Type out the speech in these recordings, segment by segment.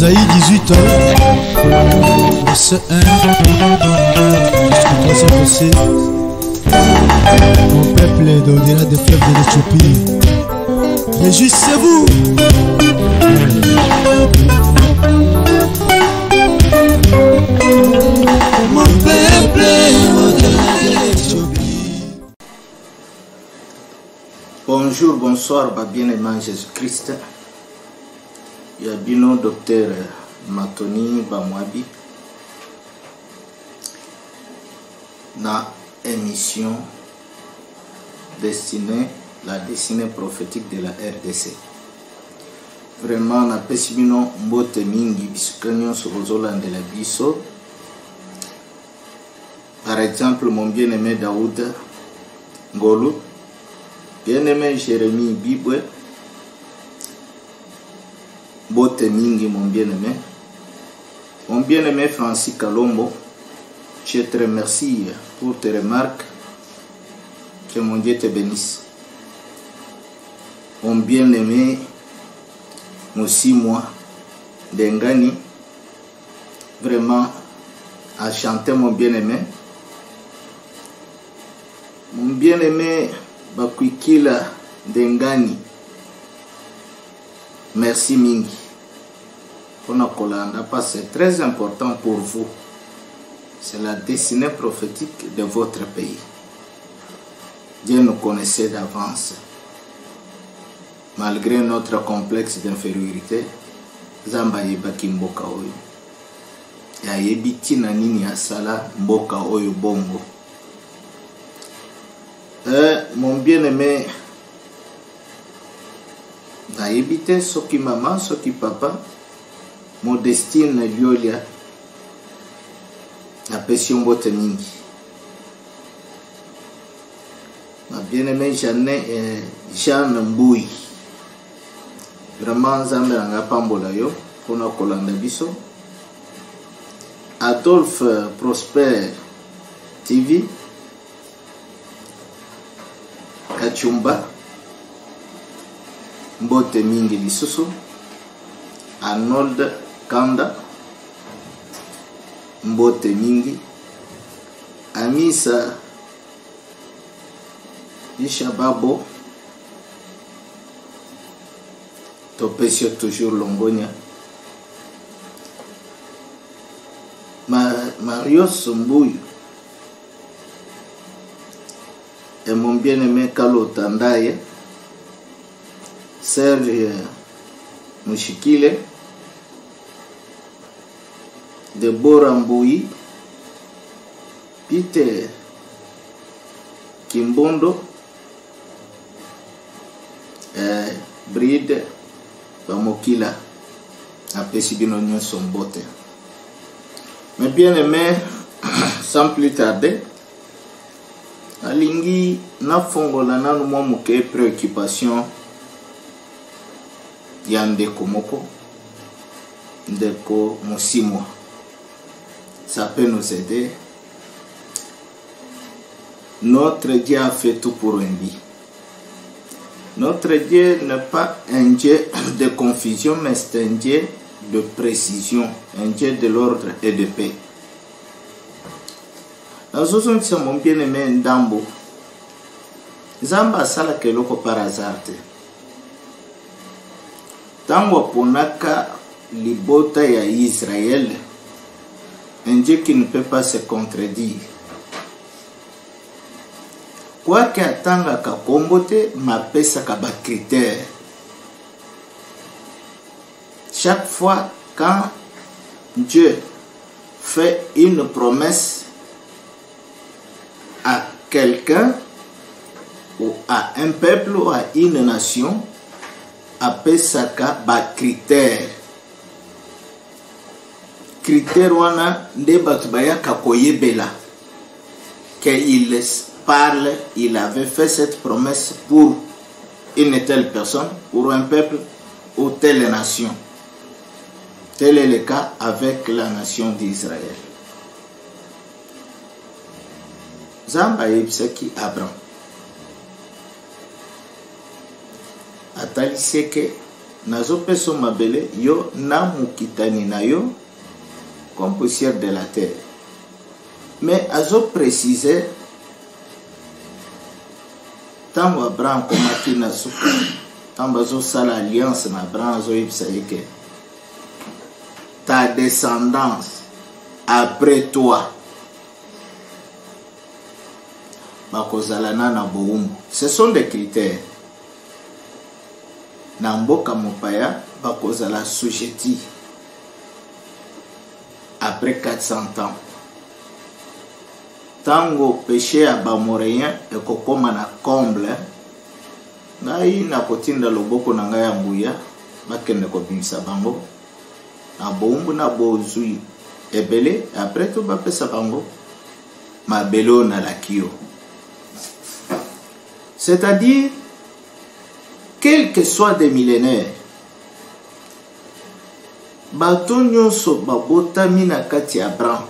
Isaïe 18 ans, verset 1 jusqu'au 3e verset. Mon peuple est au-delà des fleuves de l'Éthiopie. Réjouissez-vous. Mon peuple est au-delà de l'Éthiopie. Bonjour, bonsoir, bien-aimé Jésus-Christ. Il y a bino docteur Matoni Bamwabi na émission destinée la destinée prophétique de la RDC. Vraiment na pesi bino mbote mingi bisukanyo surozolande la biso. Par exemple, mon bien-aimé Daoud Ngolu, bien-aimé Jérémie Bibwe, Bote Mingi, mon bien-aimé Francis Kalombo, je te remercie pour tes remarques, que mon Dieu te bénisse. Mon bien-aimé Moussimwa Dengani, vraiment à chanter mon bien-aimé. Mon bien-aimé Bakwikila Dengani, merci Mingi. On a Kolanda, parce que c'est très important pour vous. C'est la destinée prophétique de votre pays. Dieu nous connaissait d'avance. Malgré notre complexe d'infériorité, Zamba yebaki mboka oyo. Ya yebiti na nini asala mboka oyo bongo. Mon bien-aimé, na yebite soki maman, soki papa, Modestine Liolia, na pesi mbote mingi. Ma bien-aimé Jeanne Mboui, vraiment Nzambe nanga pambola yo, pona kolanda biso. Adolphe Prosper TV, Kachumba, mbote mingi lisusu. Arnold Kanda, mbote mingi. Amisa Ishababo, topesio toujours Longonia. Marius Mbouy et mon bien-aimé Kalo Tandaye, Serge Mushikile, Deborah Mbouy, Peter Kimbondo, Bride Bamokila, apesi bino nyonso mbote. Mais bien aimé, sans plus tarder, alingi na fongola nanu mwa muke préoccupation ya ndeko moko, ndeko Moussimwa. Ça peut nous aider. Notre Dieu a fait tout pour lui. Notre Dieu n'est pas un Dieu de confusion, mais c'est un Dieu de précision, un Dieu de l'ordre et de paix. Dans ce sens, mon bien-aimé Ndambo, Zamba sala keloko par hasard. Tango ponaka libota ya Israël, un Dieu qui ne peut pas se contredire. Quoi que atanga ka kombote, ma pesa ka ba critère. Chaque fois quand Dieu fait une promesse à quelqu'un ou à un peuple ou à une nation, apesa ka ba critère. Critère wana nde batu bayaka koyebela qu'il parle, il avait fait cette promesse pour une telle personne, pour un peuple ou telle nation. Tel est le cas avec la nation d'Israël. Zamba yebisaki Abraham. Ataliseke nazopesa mabele yo na mukitani na yo comme poussière de la terre. Mais azo préciser tango Abraham komaki na suka tango azo sala alliance na Abraham azo yebisa yeke ta descendance après toi bakozalana na boumbu. Ce sont des critères. Na mboka mopaya bakozala sujeti après 400 ans. Tango péché à bamoréen et kokoma na comble ngai na kotinda loboko na ngai ya mbuya bakende ko bimisa bango na boumbu na bozui ebele après tout bapesa bango mabelo na lakio. C'est-à-dire, quel que soit des millénaires, bato nyonso babotami na kati ya Abraham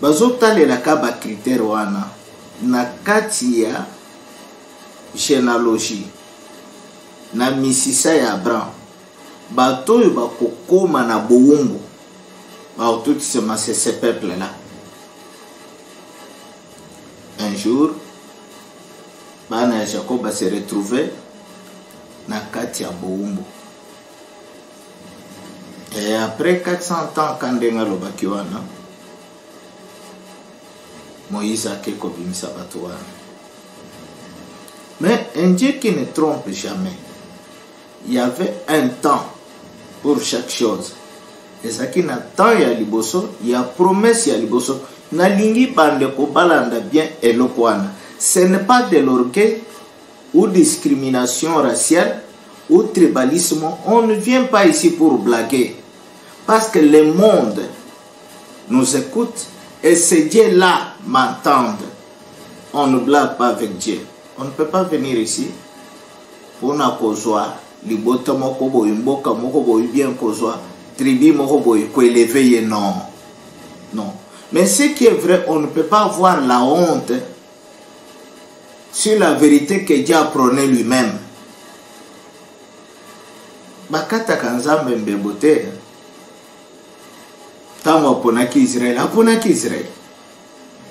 bazotalelaka ba critère wana na kati ya généalogie na misisa ya Abraham. Bato oyo bakokoma na bowumbu baotutisema ce peuple là. Un jour bana Jacob va se retrouver na kati ya bowumbu. Et après 400 ans quand ndenga lobaki wana Moïse a quelque bimisa bato wana. Mais un Dieu qui ne trompe jamais. Il y avait un temps pour chaque chose. Et ça qui n'a temps ya liboso, il y a promesse ya liboso. Na lingi bande ko balanda bien elokwana. Ce n'est pas de l'orgueil ou discrimination raciale ou tribalisme. On ne vient pas ici pour blaguer. Parce que le monde nous écoute et ces dieux-là m'entendent. On ne blague pas avec Dieu. On ne peut pas venir ici pour na kozwa libota moko boy mboka moko boy bien kozwa tribu moko boy ko élever non. Non. Mais ce qui est vrai, on ne peut pas avoir la honte sur la vérité que Dieu a prônée lui-même. Bakata kanzambe mbebote. Tango aponaki Israël.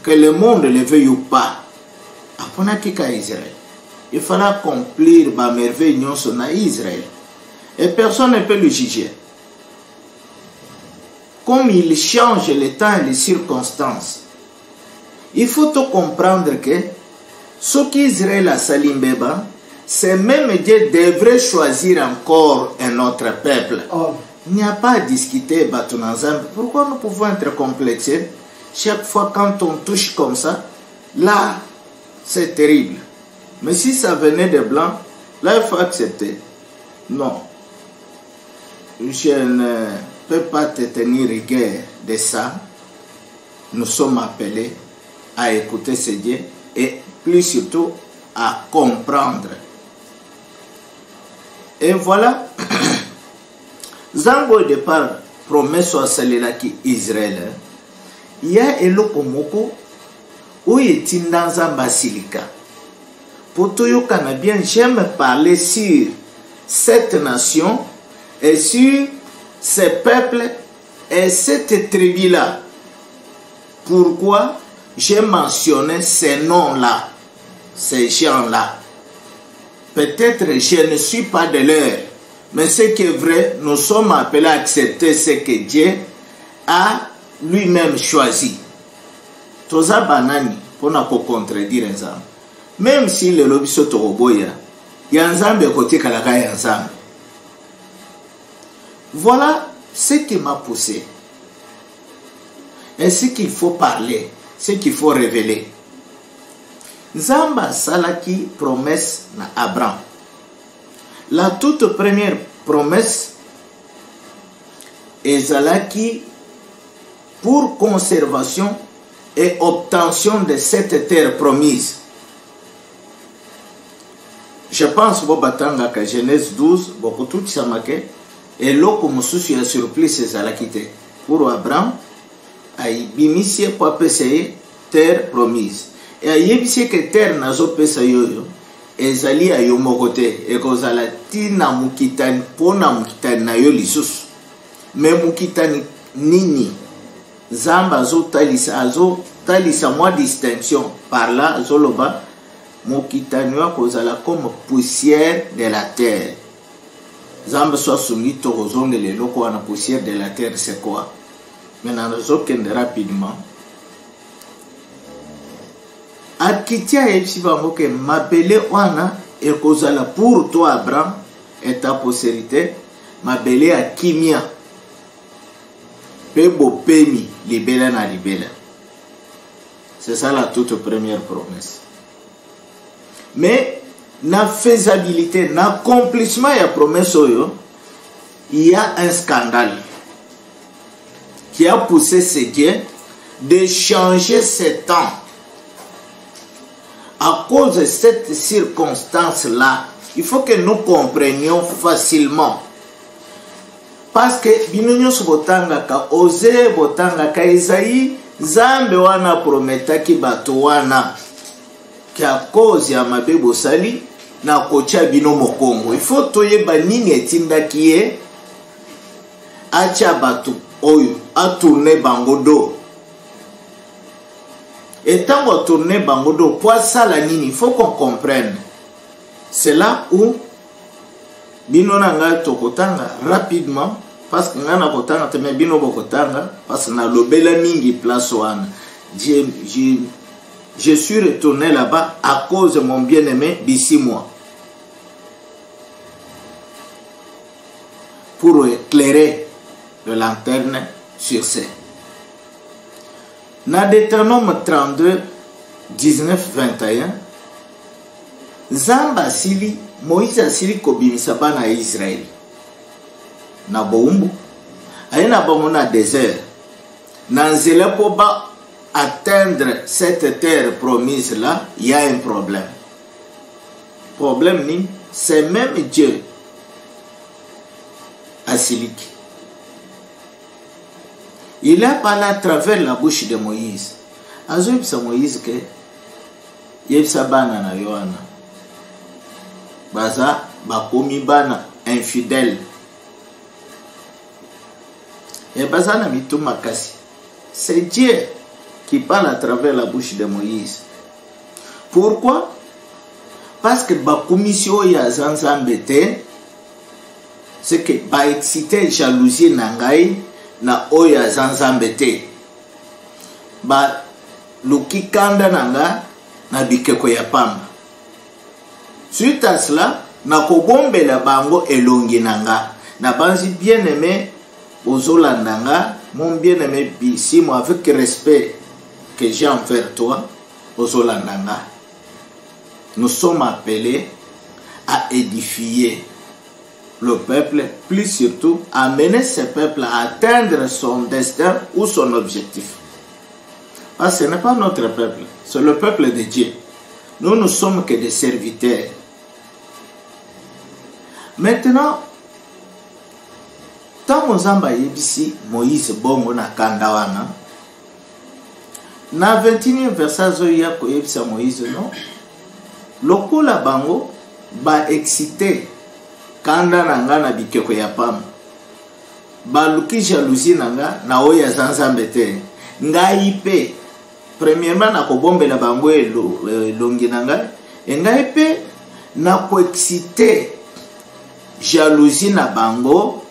Que le monde le veuille ou pas. Aponaki ka Israël. Il fallait accomplir ma merveille nyonso na Israël. Et personne ne peut le juger. Comme il change le temps et les circonstances, il faut tout comprendre que ce qu'Israël a salimbeba, c'est même Dieu devrait choisir encore un autre peuple. Oh. Il n'y a pas à discuter, Batunazam. Pourquoi nous pouvons être complexés? Chaque fois quand on touche comme ça, là, c'est terrible. Mais si ça venait de blanc, là, il faut accepter. Non. Je ne peux pas te tenir rigueur de ça. Nous sommes appelés à écouter ce Dieu et plus surtout à comprendre. Et voilà. Zango de par promesse à Salilaki Israël. Il y a eloko moko où est dans un basilica. Pour tout le Canadien, j'aime parler sur cette nation et sur ces peuples et cette tribu-là. Pourquoi j'ai mentionné ces noms-là, ces gens-là? Peut-être je ne suis pas de l'heure, mais ce qui est vrai, nous sommes appelés à accepter ce que Dieu a lui-même choisi. Toza banani pour ne pas contredire ensemble. Même si le lobby sotoroboya, yanzambe côté kalaka yanzambe. Voilà ce qui m'a poussé. Et ce qu'il faut parler, ce qu'il faut révéler. Nzamba salaki promesse na Abraham. La toute première promesse est zalaki pour conservation et obtention de cette terre promise. Je pense que Genèse 12, beaucoup tout samake, et l'eau comme souci a surpris ces alakite. Pour Abraham, a bimissié pour appeler terre promise. Et a yébissé que terre n'a pas yoyo. ezali ya yo moko te ekozala tina mokitani mpona mokitani na yo lisusu me mokitani nini Nzambe azotalisa mwa distinction par là azoloba mokitani akozala comme poussière de la terre. Nzambe so asungi tokozongela eloko wana poussière de la terre c'est quoi? Maintenant nazokende rapidement Akitia yebisi bango ke mabele wana ekozala pour toi Abraham et ta postérité mabele ya kimia pe bopemi libela na libela. C'est ça la toute première promesse. Mais na faisabilité, na accomplissement ya promesse oyo, il y a un scandale qui a poussé ces dieux de changer ce temps. À cause de cette circonstance-là, il faut que nous comprenions facilement. Parce que binonyo subotanga ka oze botanga ka Isaïe Nzambe wana prometa ki bato wana ki a cause ya mabe bosali na kocha bino mokongo. Il faut toyeba nini etinda kiye acha bato oyo a tourner bangodo. Et tant qu'on tourne bangodo pour ça la nini, il faut qu'on comprenne. C'est là où bino nanga tokotanga rapidement parce que ngana kotanga teme bino bokotanga parce que na lobela mingi place wana. Je suis retourné là-bas à cause de mon bien-aimé d'ici moi. Pour éclairer le lanterne sur ce. Na Deutéronome 32, 19, 21, Nzambe asili, Moïse asili kobimisa bana ya Israël. Na boumbu, aye na bango na désert. Na nzela po ba atteindre cette terre promise là, il y a un problème. Problème ni, c'est même Dieu asiliki. Il a parlé à travers la bouche de Moïse. Azobisa Moïse que yebisa bana na yoana. Baza bakomi bana infidèle. Et baza na mituma kasi. C'est Dieu qui parle à travers la bouche de Moïse. Pourquoi? Parce que bakomisio ya zanzambete c'est que ba exciter jalousie nangai na oya zanzambete ba lukikanda nanga na bikeko ya pamba. Suite à cela na kobombela bango elongi nanga na banzi bien-aimé ozolandanga mon bien-aimé Bissimo avec respect que j'ai envers toi ozolandanga. Nous sommes appelés à édifier le peuple, plus surtout, amener ce peuple à atteindre son destin ou son objectif. Parce que ce n'est pas notre peuple, c'est le peuple de Dieu. Nous ne sommes que des serviteurs. Maintenant, tant que Nzamba yebisi Moïse bongo na kandawana, na 21e verset zoya ko yebisa Moïse non, lokola bango ba excité kanda nanga na bikeko ya pamba baluki jalousie nanga na oya zanzambe te ngai pe premièrement na kobombela bango elongi nanga ngai pe na ko exciter jalousie na bango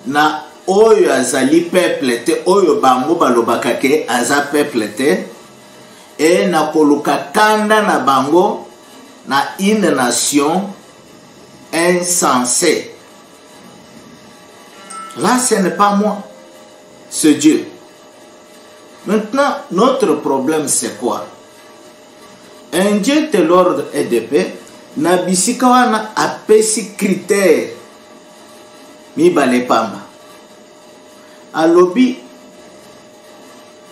na oyo azali peuple te oyo bango balobaka ke aza peuple te et na koluka kanda na bango na une nation insensé. Là, ce n'est pas moi, c'est Dieu. Maintenant, notre problème, c'est quoi? Un Dieu de l'ordre et de paix, Nabisikawana a pesi critères. Mi balepamba. Alobi,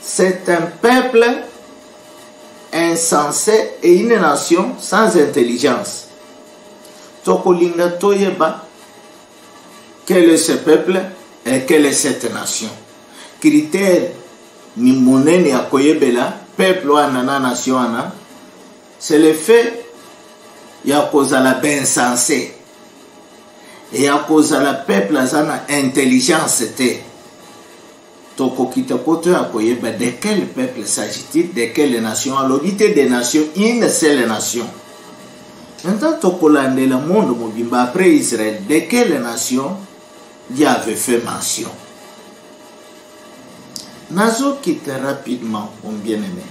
c'est un peuple insensé et une nation sans intelligence. Tokolinga toyeba quel est ce peuple et quelle est cette nation. Critère ni monene ya koyebela peuple wana na nation wana, c'est le fait ya kozala ben sensé ya kozala peuple azana intelligence te tokokita poto ya koyeba de quel peuple s'agit-il, de quelle nation. Alobité des nations, une seule nation. Maintenant tokolande le monde mobimba après Israël, de quelle nation Dieu avait fait mention. Nazo quitte rapidement, mon bien-aimé.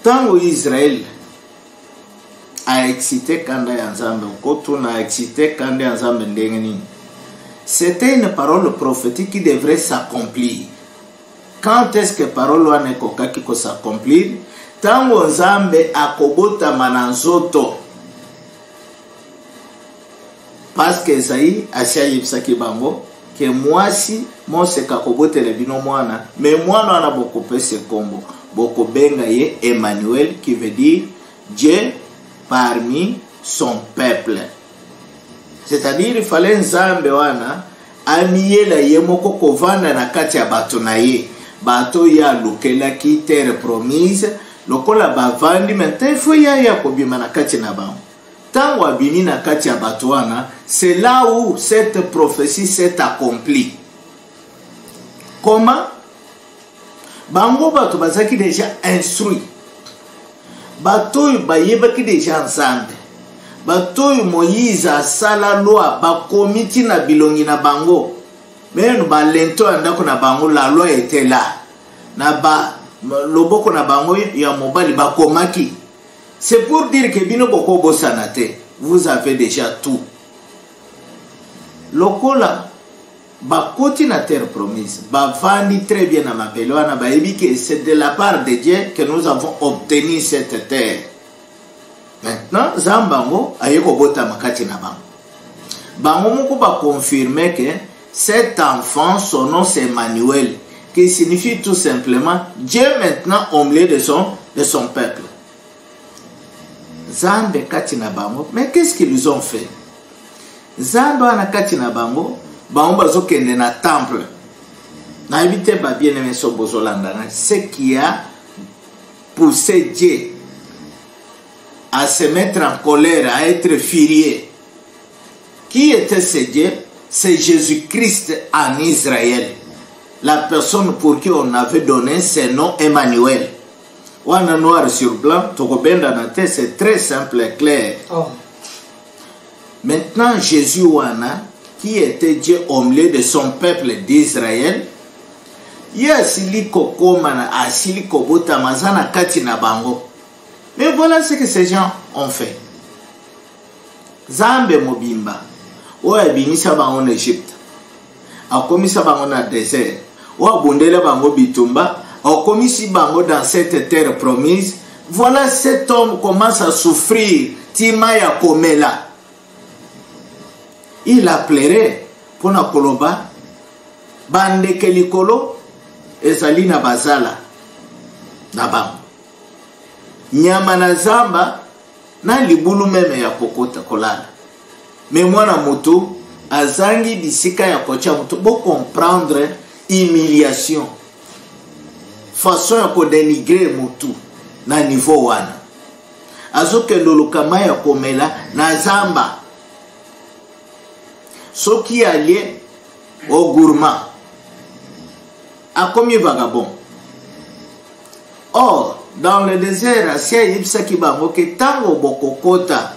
Tant Israël a excité Kanda Yanzambe, Kotuna a excité Kanda Yanzambe Ndengeni, c'était une parole prophétique qui devrait s'accomplir. Quand est-ce que parole wane kokaki ko s'accomplir? Tango Nzambe akobota mananzoto. Parce que Esaïe asia yebisaki bango que moi si mose kakobote le bino mwana, mais mwana wana boko pese kombo. Boko benga ye Emmanuel, qui veut dire Dieu parmi son peuple. C'est-à-dire il fallait Nzambe wana amiye la ye moko kovanda na kati ya bato na ye. Bato ya lukelaki terre promise, lokola bavandi maintenant il faut ya kobima na kati na bango. Tango abimi na kati ya bato wana, c'est là où cette prophétie s'est accomplie. Comment? Bango bato bazaki déjà instruit. Bato bayebaki déjà Nzambe. Bato Moïse asala loi bakomiti na bilongi na bango. Mais ba lento andako na bango, la loi était là. Na ba loboko na bango ya mobali bakomaki. C'est pour dire que bino boko bosanate, vous avez déjà tout. Lokola bakoti na terre promise, bavandi très bien na mabeloana, baebi que c'est de la part de Dieu que nous avons obtenu cette terre. Maintenant, Zambango ayeko bota makati na bango. Bango moko ba confirmer que cet enfant, son nom c'est Emmanuel, qui signifie tout simplement Dieu maintenant au milieu de son peuple. Zambe kati na bango, mais qu'est-ce qu'ils ont fait? Zambe ana kati na bango, bango bazo kende na temple. Na ebite ba bien aimé so bozolanda, ce qui a poussé Dieu à se mettre en colère, à être furieux. Qui était ce Dieu? C'est Jésus-Christ en Israël. La personne pour qui on avait donné ce nom Emmanuel. Wana noir sur blanc, tokobenda na tête, c'est très simple et clair. Oh. Maintenant, Jésus wana, qui était Dieu au milieu de son peuple d'Israël, yasili kokoma na asili kobota mazana kati na bango. Mais voilà ce que ces gens ont fait. Zambe mobimba, oya bimisa bango en Égypte, akomisa bango na désert, oya bondela bango bitumba, akomisi bango dans cette terre promise. Voilà, cet homme commence à souffrir, timaya komela. Il a pleuré pour na koloba, bande kelikolo, ezali na bazala, na bango. Nyama na zamba na libulu meme ya kokota kolala. Mais mwana mutu azangi bisika ya kocha mutu bo comprendre humiliation. Façon ya ko dénigrer mutu na niveau wana. Azoke lolukama ya komela na zamba. Soki allié au gourmand. A commis vagabond. Or, dans le désert, Asia Yipsaki Bangoke, Tango Bokokota,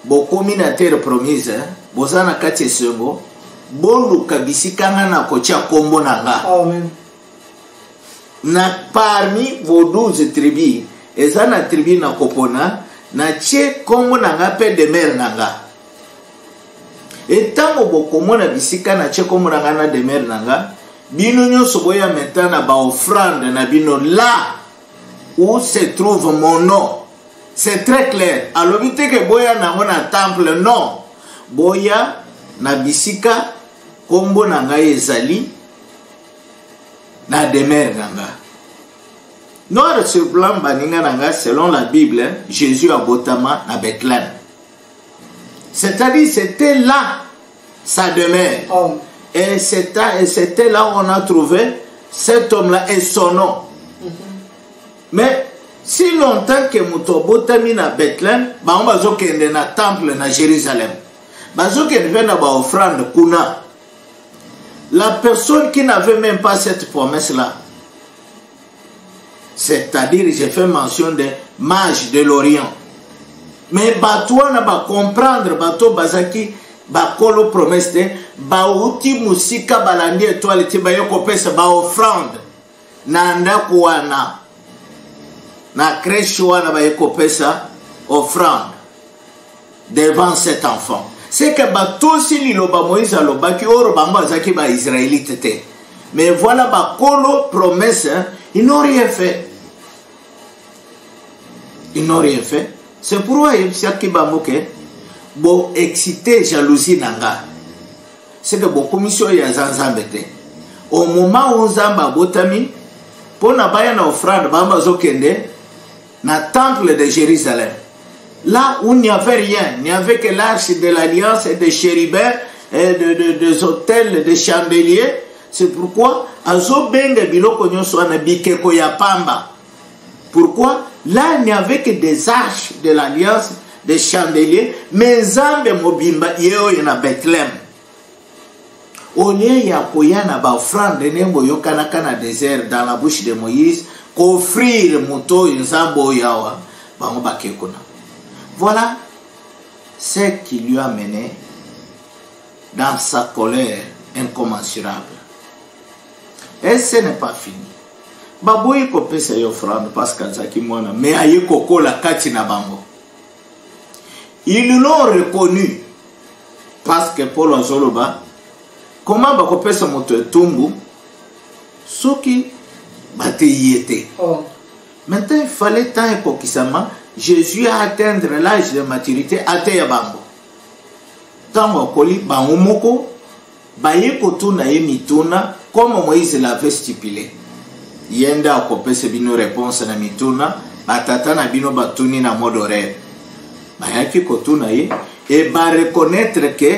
Bokomi na terre promise, Bozana Kati Sengo, Bolu Kabisikanga na Kocha Kombo Nanga. Amen. Na parmi vos 12 tribus, Ezana tribu na Kopona, na Che Kombo Nanga pe de mer Nanga. Et Tango Bokomo na Bisika na Che Kombo Nanga na de mer Nanga, bino nyonso boya maintenant ba offrande na bino là où se trouve mon nom. C'est très clair. Alors vite que boya na ngona temple non. Boya na bisika kombo na ngai ezali na demeure nanga. Noir sur blanc baninga nanga selon la Bible, Jésus a botama na Bethléem. C'est-à-dire c'était là sa demeure. Oh. Et c'était là où on a trouvé cet homme-là et son nom. Mais si longtemps que moto botami na Bethléem bango bazokende na temple na Jérusalem bazokende na ba offrande kuna. La personne qui n'avait même pas cette promesse là, c'est-à-dire j'ai fait mention des mages de l'Orient, mais batouan na ba comprendre bato bazaki ba kolo promesse de ba uti musika balandi étoile ti ba yoko pesa ba offrande na ndako wana na crèche wana ba yoko pesa offrande devant cet enfant. C'est que bato si liloba Moïse alobaki oro bango azaki ba israélite te, mais voilà ba kolo promesse, hein, ils n'ont rien fait. Ils n'ont rien fait. C'est pourquoi il y a qui bon excité jalousie nanga. C'est que beaucoup mission ya zanzambete. Au moment où Zamba botami, pour na baya na offrande bamba zokende na temple de Jérusalem. Là où il n'y avait rien, il n'y avait que l'arche de l'alliance et des chérubins et des autels, des chandeliers. C'est pourquoi azo benga biloko nyonso na bikeko ya pamba. Pourquoi? Là, il n'y avait que des arches de l'alliance, des chandeliers, mais Zambe mobimba yeo yana Bethléem. Au lieu ya koya na ba offrande nembo yokana kana désert dans la bouche de Moïse, qu'offrir moto nzambo yawa bango bakekona. Voilà ce qui lui a mené dans sa colère incommensurable. Et ce n'est pas fini. Baboui ko pesa yo offrande parce qu'azaki mwana mais aye koko la kati na bango. Ils l'ont reconnu parce que Paul Azoloba comment ba ko pesa moto etumbu soki bate yete. Oh. Maintenant il fallait tant ekokisama Jésus a atteindre l'âge de maturité ate ya bango. Tango koli bango moko baye kotuna ye mituna comme Moïse l'avait stipulé. Yenda akopese bino réponse na mituna batata na bino batuni na mode horaire bayaki kotuna ye et ba reconnaître que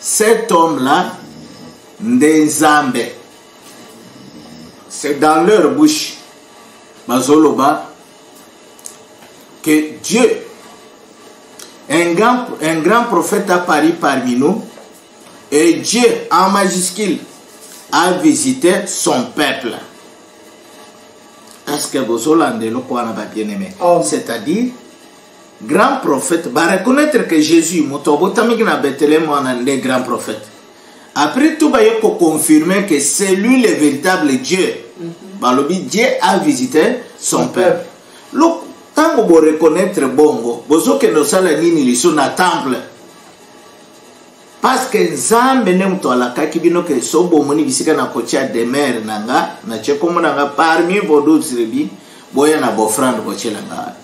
cet homme là ndenzambe. C'est dans leur bouche bazoloba que Dieu un grand prophète a apparu parmi nous et Dieu en majuscule a visité son peuple. Est-ce que vous avez bien aimé? C'est-à-dire, grand prophète, va reconnaître que Jésus, grand prophète. Après tout, il faut confirmer que c'est lui le véritable Dieu. Dieu a visité son peuple. Quand vous reconnaître bongo, vous avez que nous sommes dans le temple. Parce que Nzambe ne mtoala kakibino ke sobo moni bisika na kocha de mer nanga na chekomo nanga parmi vos d'autres rebis boya na bofrande kochela nga.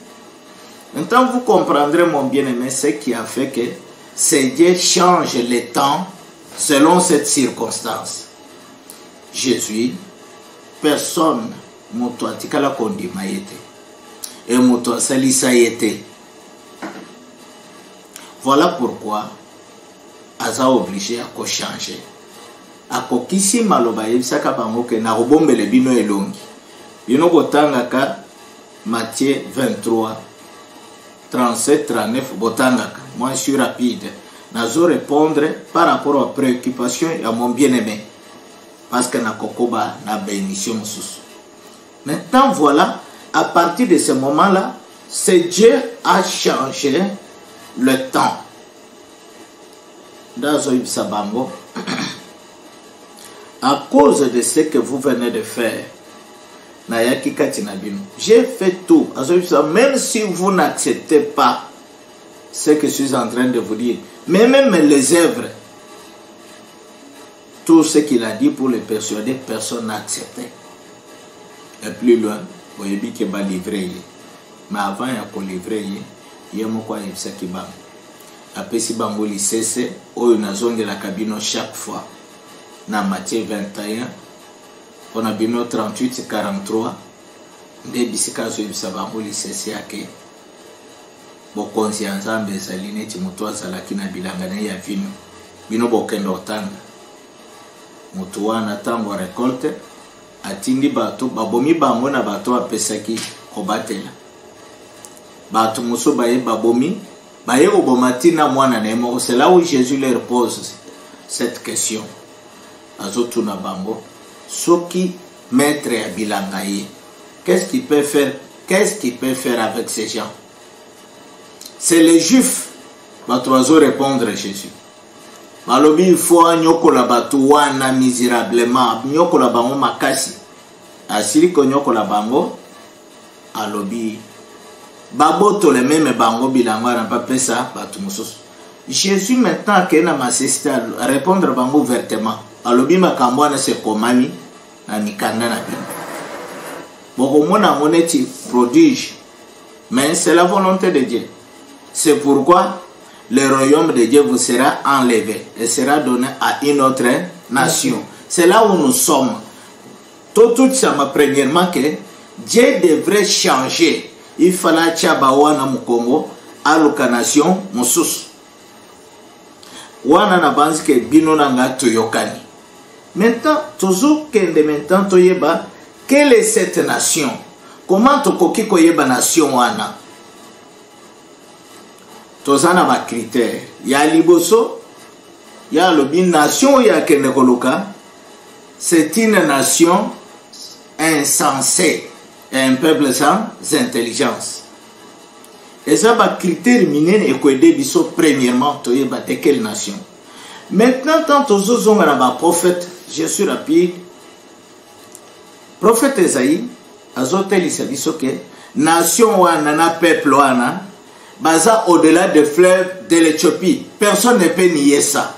Maintenant vous comprendrez mon bien-aimé ce qui a fait que Dieu change les temps selon cette circonstance. Jésus personne moto atikala kondima yete et moto salisa yete. Voilà pourquoi aza obligé à changer. A kokisi maloba yebisaka bango ke na robombele bino elongi. Bino botangaka Matthieu 23 37 39 botangaka. Moi je suis rapide. Nazo répondre par rapport aux préoccupations à mon bien-aimé. Parce que na kokoba na bénédiction mususu. Maintenant voilà, à partir de ce moment-là, c'est Dieu a changé le temps. À cause de ce que vous venez de faire, j'ai fait tout. Même si vous n'acceptez pas ce que je suis en train de vous dire, mais même les œuvres, tout ce qu'il a dit pour les persuader, personne n'a accepté. Et plus loin, vous voyez qu'il va livrer. Mais avant, il y a pour livrer, il y a quoi qui va. Après si bango lisese oyo nazonge la cabine chaque fois na Matthieu 21 on a bino 38 43 nde bisika zo bisa bango lisese yake bo conscience ambe saline ti muto azalaki na bilanga na ya vino bino bokendo otanga muto wana tango récolte atindi bato babomi bango na bato apesaki kobatela bato moso baye babomi baye obomatina mwana na moko. C'est là où Jésus leur pose cette question. Azotuna bango soki maître ya bilanga ye, qu'est-ce qu'il peut faire? Qu'est-ce qu'il peut faire avec ces gens? C'est les juifs. Bato azo répondre Jésus. Balobi il faut nyokola bato wana misérablement, nyokola bango makasi. Asili ko nyokola bango alobi baboto le même bango bilanga na pas pesa bato mosusu. Jésus maintenant que na masiste à répondre bango ouvertement. Alobi makambo na se komami na mikanda na bino. Boko mona moneti prodige. Mais c'est la volonté de Dieu. C'est pourquoi le royaume de Dieu vous sera enlevé et sera donné à une autre nation. C'est là où nous sommes. Tout ça m'a premièrement que Dieu devrait changer. Il fallait tchabawana mu Congo à l'autre nation musus. Wana na banzi ke bino nanga toyokani. Maintenant, toujours kende maintenant toyeba quelle est cette nation? Comment tokoki koyeba nation wana? Tozana ba critère ya liboso ya lobi nation ya kende koluka, c'est une nation insensée et un peuple sans intelligence. Et ça va critère minene et koede biso premièrement toyeba de quelle nation. Maintenant tant tozozonga na ba prophète, je suis rapide. Prophète Esaïe azotelisa biso ke nation wana na peuple wana baza au-delà des fleuves de l'Éthiopie. Personne ne peut nier ça.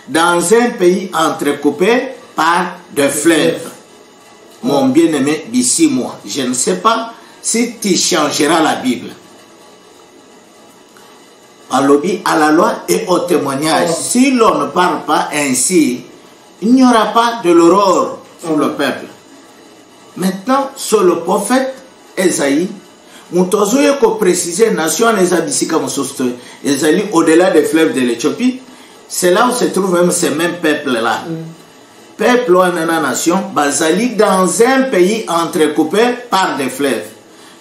Dans un pays entrecoupé par des fleuves. Mon bien-aimé, d'ici moi, je ne sais pas si tu changeras la Bible. À l'obéissance à la loi et au témoignage. Si l'on ne parle pas ainsi, il n'y aura pas de l'aurore sur le peuple. Maintenant, sur le prophète Esaïe, Moutozoye ko préciser nation les abisika mososto ezali au-delà des fleuves de l'Éthiopie. C'est là où se trouvent même ces mêmes peuples là. Peuple ou une nation basali dans un pays entrecoupé par des fleuves.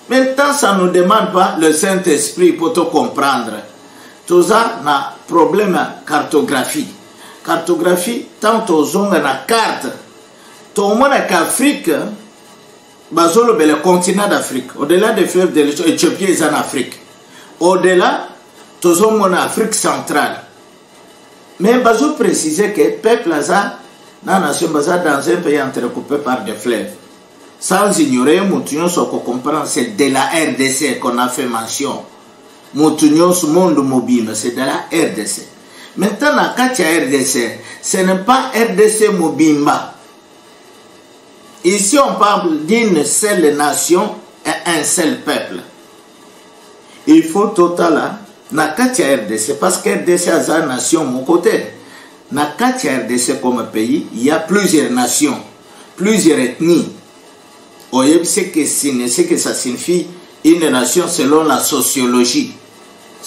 Maintenant ça ne nous demande pas le Saint-Esprit pour te comprendre. Tout ça na problème cartographie. Cartographie tant aux ondes na carte. Tout le monde qu'Afrique Bazolo le continent d'Afrique, au-delà des fleuves de l'Éthiopie est en Afrique. Au-delà, tout le monde en Afrique centrale. Mais Bazou précisait que le peuple Aza, la nation Baza dans un pays entrecoupé par des fleuves. Sans ignorer, Moutounion, ce qu'on comprend, c'est de la RDC qu'on a fait mention. Moutounion, ce monde mobile, c'est de la RDC. Maintenant, la Katia RDC, ce n'est pas RDC Mobimba. Ici, on parle d'une seule nation et un seul peuple. Il faut total na Katia RDC, parce que RDC a une nation mon côté. Na Katia RDC comme pays, il y a plusieurs nations, plusieurs ethnies. Oyeb, c'est que ça signifie une nation selon la sociologie.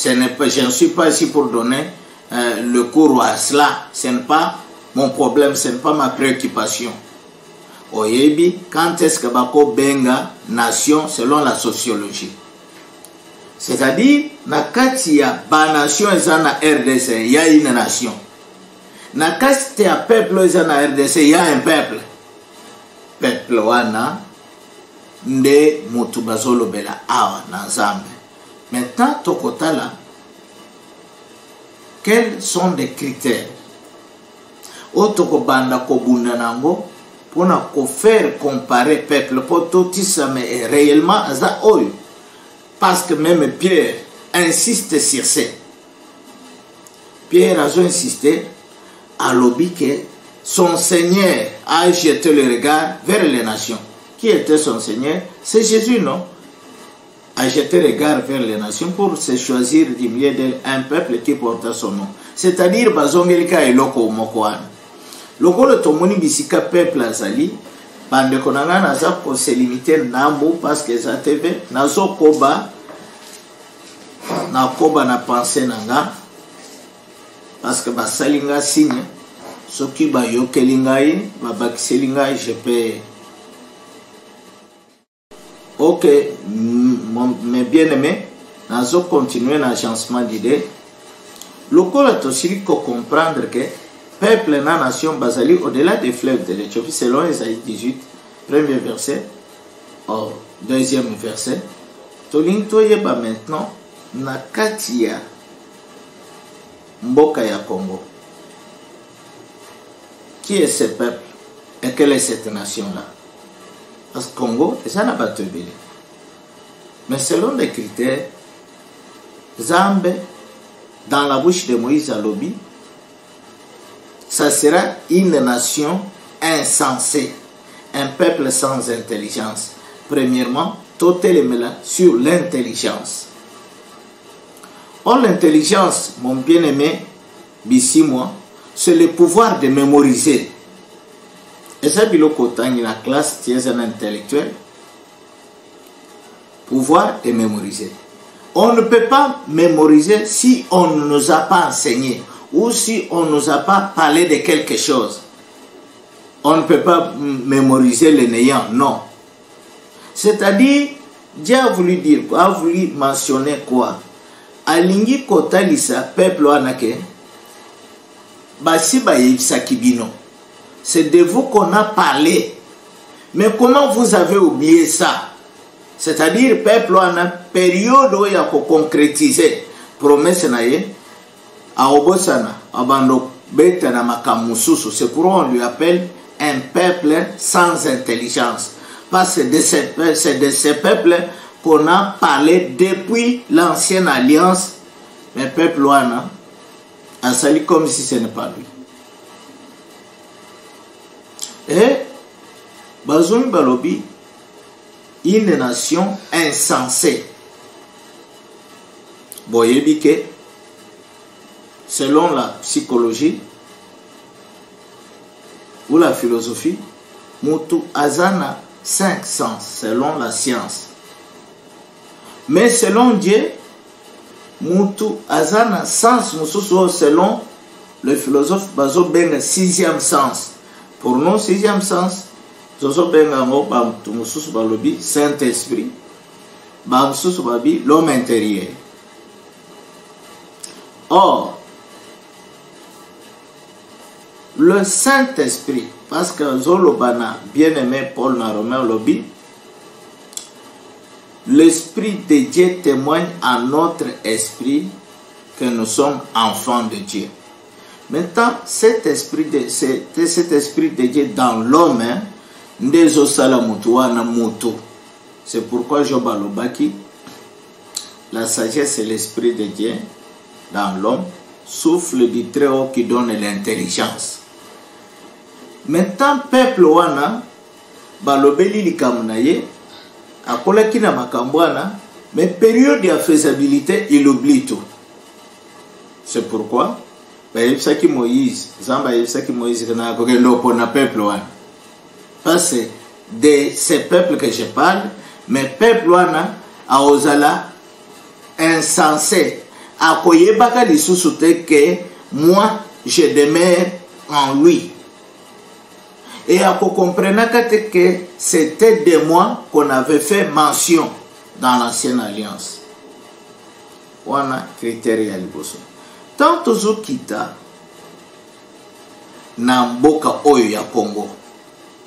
Je ne suis pas ici pour donner le cours à cela. Ce n'est pas mon problème, ce n'est pas ma préoccupation. Oyebi, quand est-ce que bako benga nation selon la sociologie? C'est-à-dire, na kati ya ba nation ezana RDC, il y a une nation. Na kati ya peuple ezana RDC, il y a un peuple. Peuple wana nde mutu bazolo bela awa na Nzambe. Maintenant, tokotala, quels sont les critères? Otoko banda ko bunda nango pour faire comparer peuple pour tout ça mais réellement ça oyo parce que même Pierre insiste sur ça. Pierre a insisté à l'objet que son Seigneur a jeté le regard vers les nations. Qui était son Seigneur? C'est Jésus, non? A jeté le regard vers les nations pour se choisir du milieu d'un peuple qui porte son nom. C'est-à-dire bazongelika eloko mokoana. Loko le tomoni bisika peuple azali bande konanga naza ko se limiter nambo parce que ça TV nazo koba na pensée nanga parce que basalinga signe soki ba yokelingai ba bakiselinga je peux Ok, mes bien-aimés, nous allons continuer l'agencement d'idées. Le col est aussi comprendre que peuple et la nation basali au-delà des fleuves de l'Éthiopie, selon Isaïe 18, premier verset, au deuxième verset. Tolintoyeba maintenant, Nakatia Mboka ya Congo. Qui est ce peuple et quelle est cette nation-là? Parce que Congo, ça n'a pas de belé. Mais selon les critères, Zambé, dans la bouche de Moïse Alobi, ça sera une nation insensée, un peuple sans intelligence. Premièrement, tout est sur l'intelligence. Or, l'intelligence, mon bien-aimé, ici moi, c'est le pouvoir de mémoriser. Et ça, c'est la classe, tu es un intellectuel. Pouvoir de mémoriser. On ne peut pas mémoriser si on ne nous a pas enseigné ou si on ne nous a pas parlé de quelque chose. On ne peut pas mémoriser le néant, non. C'est-à-dire, Dieu a voulu dire quoi, a voulu mentionner quoi. Alingi kota lisa peuple anake, basi ba yebisa kibino. C'est de vous qu'on a parlé. Mais comment vous avez oublié ça? C'est-à-dire, peuple a une période où il y a concrétiser promesse naye, a obosana, abando betana makamususu. C'est pourquoi on lui appelle un peuple sans intelligence. Parce que c'est de ce peuple qu'on a parlé depuis l'ancienne alliance. Mais le peuple a sali comme si ce n'est pas lui. Et Bazoum Balobi, une nation insensée. Boyebike, selon la psychologie ou la philosophie, Moutou Azana 5 sens, selon la science. Mais selon Dieu, Moutou Azana sens, selon le philosophe Bazo Ben 6e sens. Pour nous, 6e sens, Saint-Esprit, l'homme intérieur. Or, le Saint-Esprit, parce que Zolobana, bien-aimé Paul Naromé Lobi, l'Esprit de Dieu témoigne à notre esprit que nous sommes enfants de Dieu. Maintenant, cet esprit de Dieu dans l'homme, c'est pourquoi Job Alobaki, la sagesse et l'esprit de Dieu dans l'homme, souffle du Très-Haut qui donne l'intelligence. Maintenant, peuple wana, balobeli likamunaye, akola kina makambwana, mais période de faisabilité, il oublie tout. C'est pourquoi, Moïse, Zamba Moïse, peuple wana. Parce que de ces peuples que je parle, mais peuple wana, a osala, insensé, a koyebaka li sousouté que moi, je demeure en lui. Et à comprendre que c'était de moi qu'on avait fait mention dans l'ancienne alliance. Wana critère liboso. Tant tozo kita na mboka oyo ya Congo.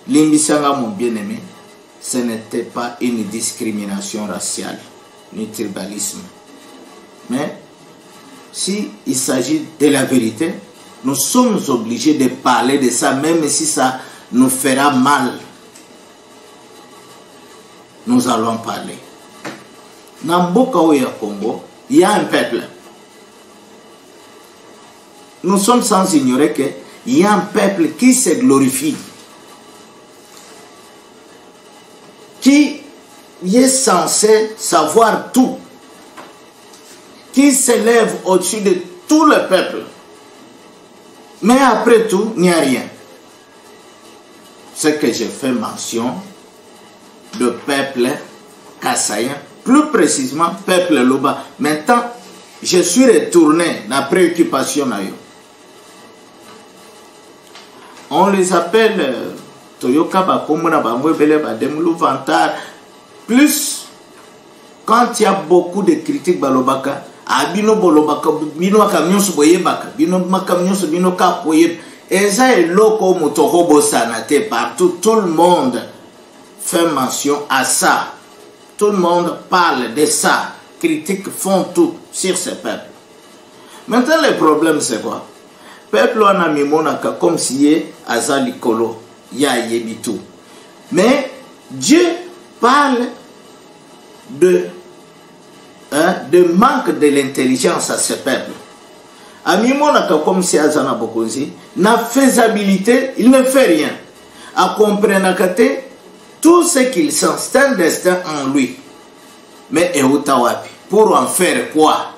Limbisanga mon bien-aimé, ce n'était pas une discrimination raciale ni tribalisme. Mais si il s'agit de la vérité, nous sommes obligés de parler de ça, même si ça nous fera mal. Nous allons parler. Dans Mboka oyo Congo, il y a un peuple. Nous sommes sans ignorer qu'il y a un peuple qui se glorifie, qui est censé savoir tout, qui s'élève au-dessus de tout le peuple. Mais après tout, il n'y a rien. C'est que j'ai fait mention de peuple kassaïen, plus précisément peuple Loba. Maintenant, je suis retourné dans la préoccupation. On les appelle Toyoka Bakomona Bamwebele Bademulu Vantar. Plus, quand il y a beaucoup de critiques, balobaka, abino bolobaka, bino camion su boyebaka, bino camion su bino kapoyeb, et ça est loco motorobo sanate partout, tout le monde fait mention à ça. Tout le monde parle de ça. Critiques font tout sur ce peuple. Maintenant, le problème, c'est quoi? Peuple, on a mis monaka comme si il azali kolo, ya yebitu. Mais Dieu parle de manque de l'intelligence à ce peuple. A mis monaka comme si azana bokonzi, na faisabilité, il ne fait rien. À comprendre tout ce qu'il sent, c'est un destin en lui. Mais Eutawapi, pour en faire quoi?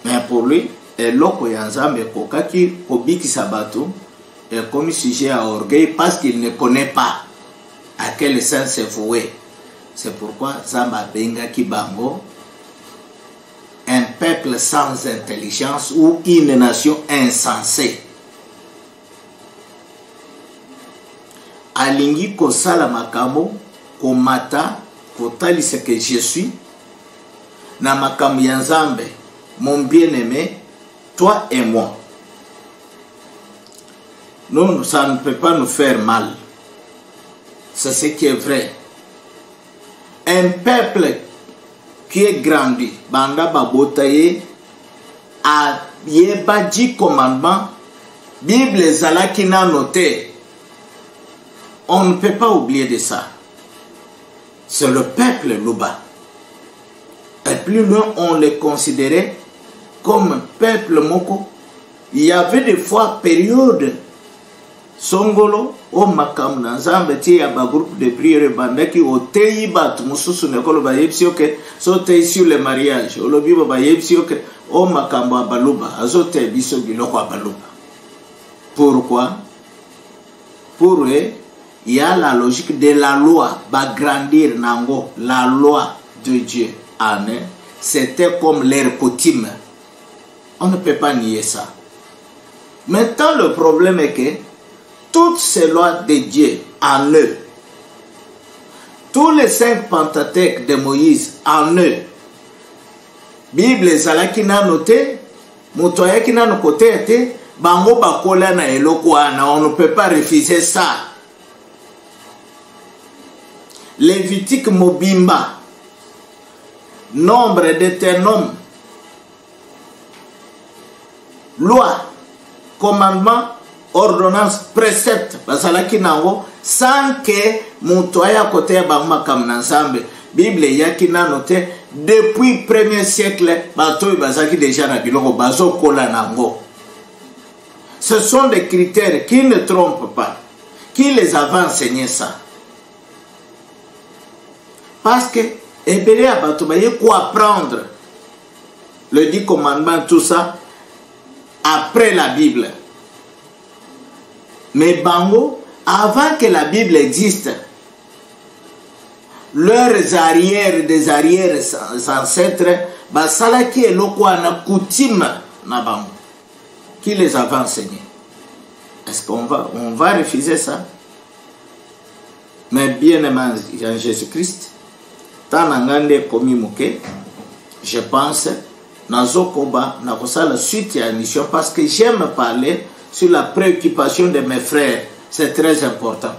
Mais pour lui, Eloko Yanzambe Kokaki, Kobiki Sabato, est comme sujet à orgueil parce qu'il ne connaît pas à quel sens c'est voué. C'est pourquoi Zamba Benga Kibango, un peuple sans intelligence ou une nation insensée. Alingi Kosala Makamo, Komata, Kotali ce que je suis, na Makam Yanzambe, mon bien-aimé, toi et moi. Nous, ça ne peut pas nous faire mal. C'est ce qui est vrai. Un peuple qui est grandi, Banda Babotaye, a yeba 10 commandements, Bible Zalaki n'a noté. On ne peut pas oublier de ça. C'est le peuple Luba. Et plus loin, on les considérait comme un peuple Moko. Il y avait des fois période Songolo, au Makam Nanzambe, il y a un groupe de prières bandaki au Teibat, Moussousou Nekolo Bayepsioke, sauté sur le mariage, au Lobibo Bayepsioke, au Makamba Baluba, azote Biso Biloko Baluba. Pourquoi? Pour eux, il y a la logique de la loi, va grandir Nango, la loi de Dieu. C'était comme leur coutume. On ne peut pas nier ça. Maintenant, le problème est que toutes ces lois de Dieu en eux, tous les 5 Pentateuques de Moïse en eux, Bible Zalaki n'a noté, Moutoyaki n'a noté, Bango Bakola na Elokwana, on ne peut pas refuser ça. Lévitique Mobimba, nombre d'éternels, loi, commandement, ordonnance, précepte, basalaki nango, sans que Moutoya côté Bama comme Nansambe, Bible yaki na noté, depuis 1er siècle, Batoy Bazaki déjà na biloko, Bazo Kola nango. Ce sont des critères qui ne trompent pas. Qui les avait enseignés ça? Parce que Ebele Abatobaye quoi apprendre le 10 commandements, tout ça, après la Bible. Mais Bango, avant que la Bible existe, leurs arrières des arrières ancêtres, Basalaki et Lokwana coutume na Bango. Qui les avait enseignés? Est-ce qu'on va refuser ça? Mais bien aimé en Jésus-Christ, Tanangande Komi Mouke, je pense, Nazokoba, Nakosala suite à la mission parce que j'aime parler sur la préoccupation de mes frères. C'est très important.